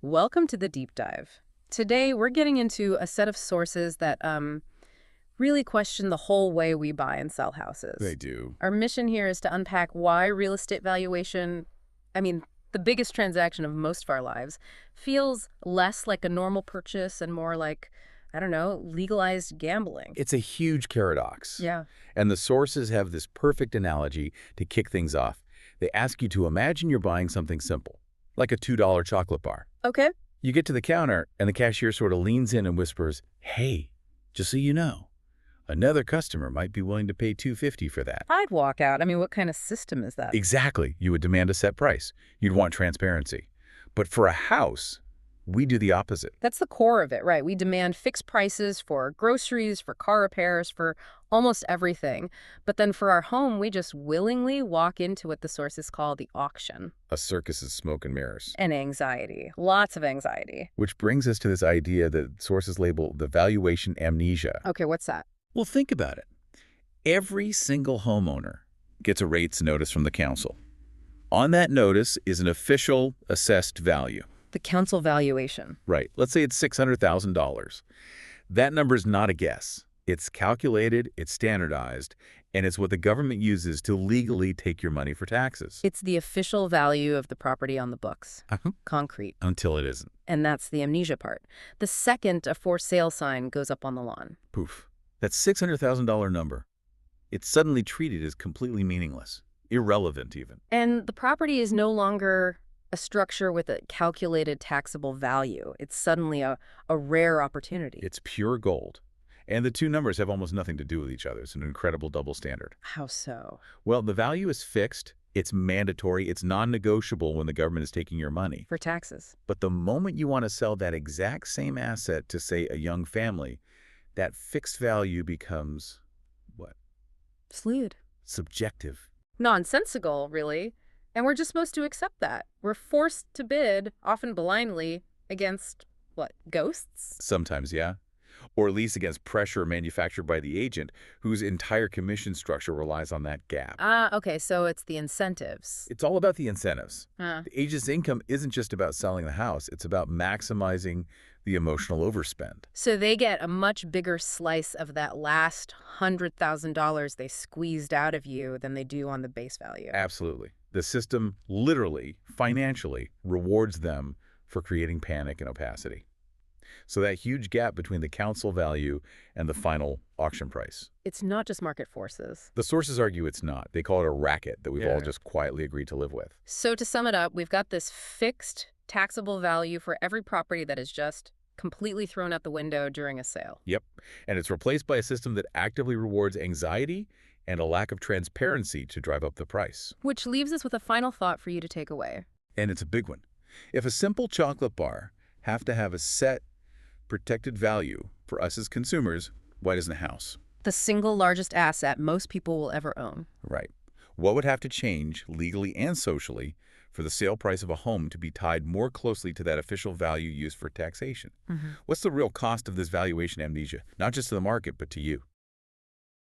Welcome to the deep dive. Today, we're getting into a set of sources that really question the whole way we buy and sell houses. They do. Our mission here is to unpack why real estate valuation, I mean, the biggest transaction of most of our lives, feels less like a normal purchase and more like, I don't know, legalized gambling. It's a huge paradox. Yeah. And the sources have this perfect analogy to kick things off. They ask you to imagine you're buying something simple, like a $2 chocolate bar. Okay. You get to the counter, and the cashier sort of leans in and whispers, "Hey, just so you know, another customer might be willing to pay $2.50 for that." I'd walk out. I mean, what kind of system is that? Exactly. You would demand a set price. You'd want transparency. But for a house, we do the opposite. That's the core of it, right? We demand fixed prices for groceries, for car repairs, for almost everything. But then for our home, we just willingly walk into what the sources call the auction. A circus of smoke and mirrors. And anxiety. Lots of anxiety. Which brings us to this idea that sources label the valuation amnesia. Okay, what's that? Well, think about it. Every single homeowner gets a rates notice from the council. On that notice is an official assessed value. The council valuation. Right. Let's say it's $600,000. That number is not a guess. It's calculated, it's standardized, and it's what the government uses to legally take your money for taxes. It's the official value of the property on the books. Concrete. Until it isn't. And that's the amnesia part. The second a for sale sign goes up on the lawn. Poof. That $600,000 number, it's suddenly treated as completely meaningless, irrelevant even. And the property is no longer a structure with a calculated taxable value. It's suddenly a rare opportunity. It's pure gold. And the two numbers have almost nothing to do with each other. It's an incredible double standard. How so? Well, the value is fixed, it's mandatory, it's non-negotiable when the government is taking your money. For taxes. But the moment you want to sell that exact same asset to, say, a young family, that fixed value becomes, what? Fluid. Subjective. Nonsensical, really. And we're just supposed to accept that. We're forced to bid, often blindly, against, what, ghosts? Sometimes, yeah. Or at least against pressure manufactured by the agent, whose entire commission structure relies on that gap. Okay, so it's the incentives. It's all about the incentives. Huh. The agent's income isn't just about selling the house. It's about maximizing the emotional overspend. So they get a much bigger slice of that last $100,000 they squeezed out of you than they do on the base value. Absolutely. The system literally, financially, rewards them for creating panic and opacity. So that huge gap between the council value and the final auction price. It's not just market forces. The sources argue it's not. They call it a racket that we've all just quietly agreed to live with. So to sum it up, we've got this fixed taxable value for every property that is just completely thrown out the window during a sale. Yep. And it's replaced by a system that actively rewards anxiety and a lack of transparency to drive up the price. Which leaves us with a final thought for you to take away. And it's a big one. If a simple chocolate bar have to have a set protected value for us as consumers, why doesn't a house? The single largest asset most people will ever own. Right. What would have to change legally and socially for the sale price of a home to be tied more closely to that official value used for taxation? What's the real cost of this valuation amnesia, not just to the market, but to you?